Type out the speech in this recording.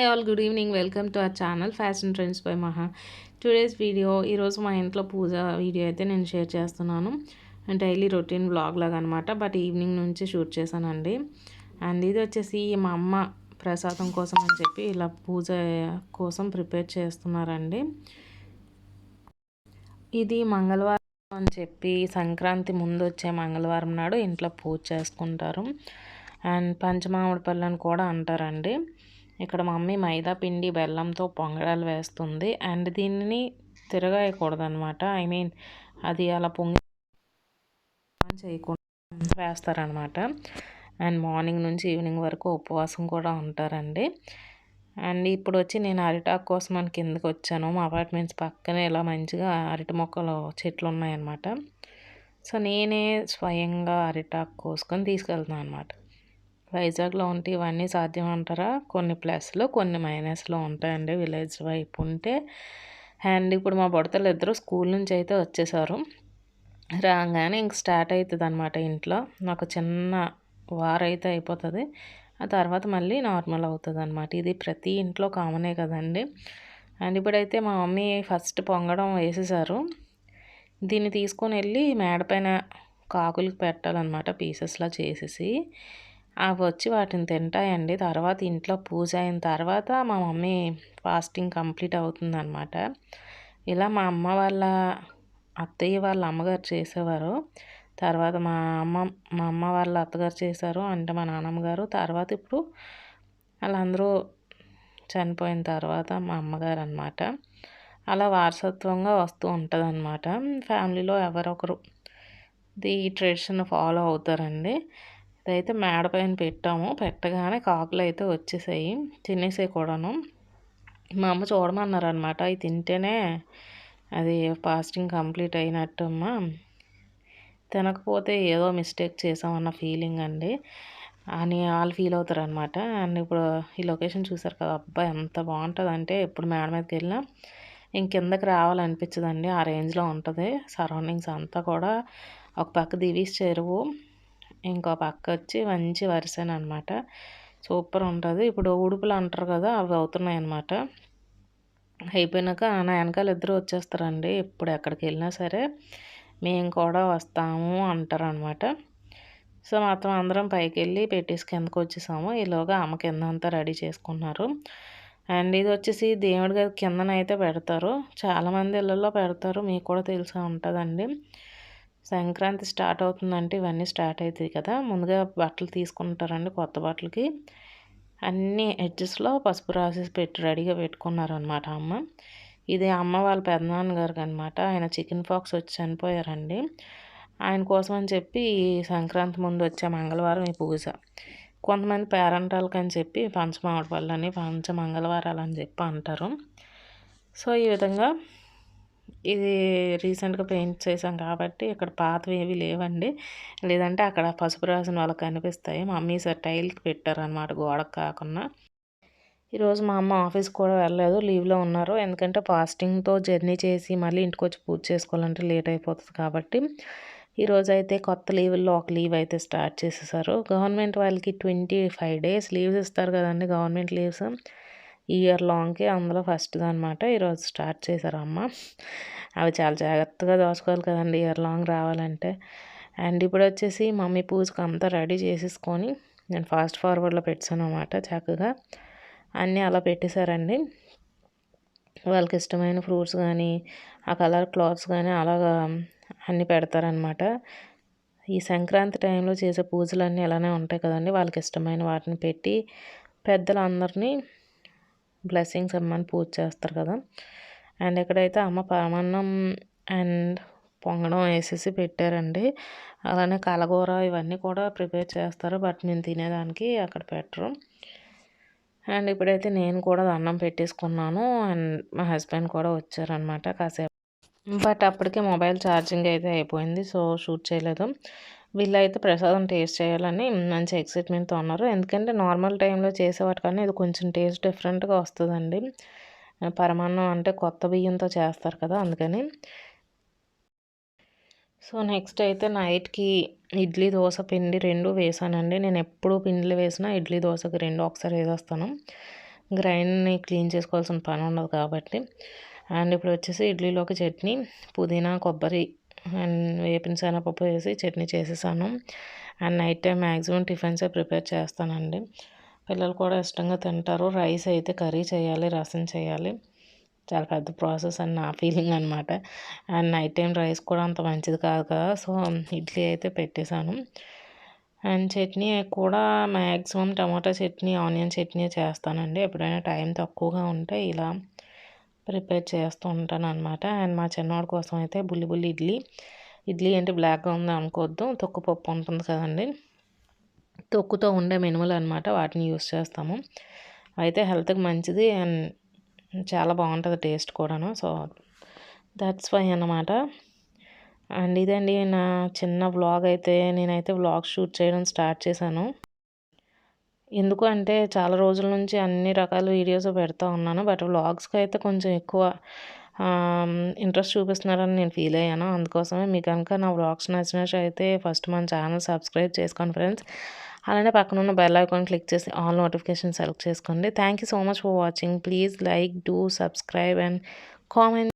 Hi all, good evening. Welcome to our channel fashion trends by మహా. Today's video, ఈరోజు మా ఇంట్లో పూజ video అయితే నేను షేర్ చేస్తున్నాను. డైలీ రొటీన్ బ్లాగ్ లాగా అనమాట. బట్ ఈవినింగ్ నుంచి షూట్ చేశానండి. అండ్ ఇది వచ్చేసి మా అమ్మ ప్రసాదం కోసం అని చెప్పి ఇలా పూజ కోసం ప్రిపేర్ చేస్తున్నారండి. ఇది మంగళవారం అని చెప్పి సంక్రాంతి ముందు వచ్చే మంగళవారం నాడు ఇంట్లో పూజ చేసుకుంటారు. అండ్ పంచమామిడి పళ్ళు అని కూడా అంటారండి. ఇక్కడ మా మమ్మీ మైదా పిండి బెల్లంతో పొంగడాలు వేస్తుంది. అండ్ దీన్ని తిరగేయకూడదు అనమాట. అది అలా పొంగి చేయకుండా వేస్తారనమాట. అండ్ మార్నింగ్ నుంచి ఈవినింగ్ వరకు ఉపవాసం కూడా ఉంటారండి. అండ్ ఇప్పుడు వచ్చి నేను అరిటాకు కోసం అని కిందకి వచ్చాను. మా అపార్ట్మెంట్స్ పక్కనే ఇలా మంచిగా అరటి మొక్కలు చెట్లు ఉన్నాయన్నమాట. సో నేనే స్వయంగా అరిటాకు కోసుకొని తీసుకెళ్తున్నాను అనమాట. వైజాగ్లో ఉంటే ఇవన్నీ సాధ్యం అంటారా? కొన్ని ప్లస్లు కొన్ని మైనస్లో ఉంటాయండి విలేజ్ వైపు ఉంటే. అండ్ ఇప్పుడు మా బుడతలు ఇద్దరు స్కూల్ నుంచి అయితే వచ్చేసారు. రాగానే ఇంక స్టార్ట్ అవుతుంది అనమాట ఇంట్లో. నాకు చిన్న వారైతే అయిపోతుంది. ఆ తర్వాత మళ్ళీ నార్మల్ అవుతుంది అనమాట. ఇది ప్రతి ఇంట్లో కామనే కదండి. అండ్ ఇప్పుడైతే మా మమ్మీ ఫస్ట్ పొంగడం వేసేసారు. దీన్ని తీసుకొని వెళ్ళి మేడపైన కాకులకి పెట్టాలన్నమాట, పీసెస్లా చేసేసి. అవి వచ్చి వాటిని తింటాయండి. తర్వాత ఇంట్లో పూజ అయిన తర్వాత మా మమ్మీ ఫాస్టింగ్ కంప్లీట్ అవుతుందన్నమాట. ఇలా మా అత్తయ్య వాళ్ళ అమ్మగారు చేసేవారు. తర్వాత మా అమ్మ వాళ్ళ అత్తగారు చేశారు, అంటే మా నాన్నమ్మ గారు. తర్వాత ఇప్పుడు వాళ్ళందరూ చనిపోయిన తర్వాత మా అమ్మగారు అనమాట. అలా వారసత్వంగా వస్తూ ఉంటుంది అనమాట. ఫ్యామిలీలో ఎవరొకరు ఈ ట్రెడిషన్ ఫాలో అవుతారండి. ఇదైతే మేడ పైన పెట్టాము. పెట్టగానే కాకులు అయితే వచ్చేసాయి, తినేసే కూడాను. మా అమ్మ చూడమన్నారు అనమాట. అవి తింటేనే అది ఫాస్టింగ్ కంప్లీట్ అయినట్టు అమ్మ, తినకపోతే ఏదో మిస్టేక్ చేసామన్న ఫీలింగ్ అండి అని వాళ్ళు ఫీల్ అవుతారు అనమాట. అండ్ ఇప్పుడు ఈ లొకేషన్ చూసారు కదా, అబ్బాయి ఎంత బాగుంటుంది అంటే ఎప్పుడు మేడ మీదకి వెళ్ళినా ఇంకెందకి రావాలనిపించదండి. ఆ రేంజ్లో ఉంటుంది సరౌండింగ్స్ అంతా కూడా. ఒక పక్క దివీస్ చెరువు, ఇంకో పక్క వచ్చి మంచి వరిసేన అనమాట. సూపర్ ఉంటుంది. ఇప్పుడు ఉడుపులు అంటారు కదా, అవి అవుతున్నాయి అన్నమాట. అయిపోయినాక నా వెనకాల ఇద్దరు వచ్చేస్తారండి. ఎప్పుడు ఎక్కడికి వెళ్ళినా సరే మేము కూడా వస్తాము అంటారనమాట. సో మొత్తం అందరం పైకి వెళ్ళి పెట్టేసి కిందకు వచ్చేసాము. ఈలోగా అమ్మ కింద అంతా రెడీ చేసుకున్నారు. అండ్ ఇది వచ్చేసి దేవుడి గారి కిందనైతే పెడతారు. చాలామంది ఇళ్ళల్లో పెడతారు, మీకు కూడా తెలిసే ఉంటుందండి. సంక్రాంతి స్టార్ట్ అవుతుందంటే ఇవన్నీ స్టార్ట్ అవుతాయి కదా. ముందుగా బట్టలు తీసుకుంటారండి, కొత్త బట్టలకి అన్ని ఎడ్జెస్లో పసుపు రాసేసి పెట్టి రెడీగా పెట్టుకున్నారనమాట అమ్మ. ఇది అమ్మ వాళ్ళ పెదనాన్నగారికి అనమాట. ఆయన చికెన్ పాక్స్ వచ్చి చనిపోయారండి. ఆయన కోసం అని చెప్పి ఈ సంక్రాంతి ముందు వచ్చే మంగళవారం ఈ పూజ. కొంతమంది పేరెంటాలకి అని చెప్పి పంచమామిడి పళ్ళని మంగళవారాలు అని చెప్పి అంటారు. సో ఈ విధంగా ఇది రీసెంట్గా పెయింట్ చేసాం కాబట్టి ఇక్కడ పాతవి ఏవి లేవండి. లేదంటే అక్కడ పసుపు రాసిన వాళ్ళకి కనిపిస్తాయి. మమ్మీ సార్ టైల్కి పెట్టారనమాట, గోడకు కాకుండా. ఈరోజు మా అమ్మ ఆఫీస్కి కూడా వెళ్ళలేదు, లీవ్లో ఉన్నారు. ఎందుకంటే ఫాస్టింగ్తో జర్నీ చేసి మళ్ళీ ఇంటికి వచ్చి పూజ చేసుకోవాలంటే లేట్ అయిపోతుంది కాబట్టి ఈరోజు అయితే కొత్త లీవుల్లో ఒక లీవ్ అయితే స్టార్ట్ చేసేసారు. గవర్నమెంట్ వాళ్ళకి 25 days లీవ్స్ ఇస్తారు కదండి, గవర్నమెంట్ లీవ్స్ ఇయర్ లాంగ్కి. అందులో ఫస్ట్ది అనమాట. ఈరోజు స్టార్ట్ చేశారు అమ్మ. అవి చాలా జాగ్రత్తగా దోచుకోవాలి కదండి ఇయర్ లాంగ్ రావాలంటే. అండ్ ఇప్పుడు వచ్చేసి మమ్మీ పూజకి అంతా రెడీ చేసేసుకొని నేను ఫాస్ట్ ఫార్వర్డ్లో పెట్టాను అనమాట. చక్కగా అన్నీ అలా పెట్టేశారండి. వాళ్ళకి ఇష్టమైన ఫ్రూట్స్ కానీ ఆ కలర్ క్లాత్స్ కానీ అలాగా అన్నీ పెడతారనమాట. ఈ సంక్రాంతి టైంలో చేసే పూజలన్నీ అలానే ఉంటాయి కదండి. వాళ్ళకి ఇష్టమైన వాటిని పెట్టి పెద్దలందరినీ బ్లెస్సింగ్స్ ఇమ్మని పూజ చేస్తారు కదా. అండ్ ఇక్కడైతే అమ్మ పరమాన్నం అండ్ పొంగడం వేసేసి పెట్టారండి. అలానే కలగూర ఇవన్నీ కూడా ప్రిపేర్ చేస్తారు, బట్ నేను తినేదానికి అక్కడ పెట్టరు. అండ్ ఇప్పుడైతే నేను కూడా అన్నం పెట్టేసుకున్నాను. అండ్ మా హస్బెండ్ కూడా వచ్చారనమాట కాసేపు. బట్ అప్పటికే మొబైల్ ఛార్జింగ్ అయితే అయిపోయింది, సో షూట్ చేయలేదు. వీళ్ళైతే ప్రసాదం టేస్ట్ చేయాలని మంచి ఎక్సైట్మెంట్తో ఉన్నారు. ఎందుకంటే నార్మల్ టైంలో చేసేవాటికన్నా ఇది కొంచెం టేస్ట్ డిఫరెంట్గా వస్తుందండి. పరమాన్నం అంటే కొత్త బియ్యంతో చేస్తారు కదా, అందుకని. సో నెక్స్ట్ అయితే నైట్కి ఇడ్లీ దోశ పిండి రెండు వేసానండి. నేను ఎప్పుడు పిండిలు వేసినా ఇడ్లీ దోశకి రెండు ఒకసారి వేసేస్తాను. గ్రైండ్ని క్లీన్ చేసుకోవాల్సిన పని ఉండదు కాబట్టి. అండ్ ఇప్పుడు వచ్చేసి ఇడ్లీలోకి చట్నీ, పుదీనా, కొబ్బరి అండ్ వేపిన శనగపప్పు వేసి చట్నీ చేసేసాను. అండ్ నైట్ టైం మ్యాక్సిమం టిఫిన్సే ప్రిపేర్ చేస్తానండి. పిల్లలు కూడా ఇష్టంగా తింటారు. రైస్ అయితే కర్రీ చేయాలి, రసం చేయాలి. చాలా పెద్ద ప్రాసెస్ అని నా ఫీలింగ్ అనమాట. అండ్ నైట్ టైం రైస్ కూడా అంత మంచిది కాదు కదా, సో ఇడ్లీ అయితే పెట్టేశాను. అండ్ చట్నీ కూడా మ్యాక్సిమం టమాటా చట్నీ, ఆనియన్ చట్నీ చేస్తానండి. ఎప్పుడైనా టైం తక్కువగా ఉంటే ఇలా ప్రిపేర్ చేస్తూ ఉంటాను అనమాట. అండ్ మా చిన్నవాడి కోసం అయితే బుల్లి ఇడ్లీ అంటే బ్లాక్గా ఉంది అనుకోవద్దు, తొక్కుపప్పు ఉంటుంది కదండి, తొక్కుతో ఉండే మినుములు అనమాట, వాటిని యూస్ చేస్తాము. అయితే హెల్త్కి మంచిది అండ్ చాలా బాగుంటుంది టేస్ట్ కూడాను. సో దట్స్ వై అన్నమాట. అండ్ ఇదండి నా చిన్న వ్లాగ్. అయితే నేనైతే వ్లాగ్ షూట్ చేయడం స్టార్ట్ చేశాను. ఎందుకు అంటే చాలా రోజుల నుంచి అన్ని రకాల వీడియోస్ పెడతా ఉన్నాను. బట్ వ్లాగ్స్కి అయితే కొంచెం ఎక్కువ ఇంట్రెస్ట్ చూపిస్తున్నారని నేను ఫీల్ అయ్యాను. అందుకోసమే మీకు కనుక నా వ్లాగ్స్ నచ్చినట్లయితే ఫస్ట్ మన ఛానల్ సబ్స్క్రైబ్ చేసుకోండి ఫ్రెండ్స్. అలానే పక్కన ఉన్న బెల్ ఐకాన్ క్లిక్ చేసి ఆల్ నోటిఫికేషన్ సెలెక్ట్ చేసుకోండి. Thank you so much for watching. Please like, do subscribe and comment.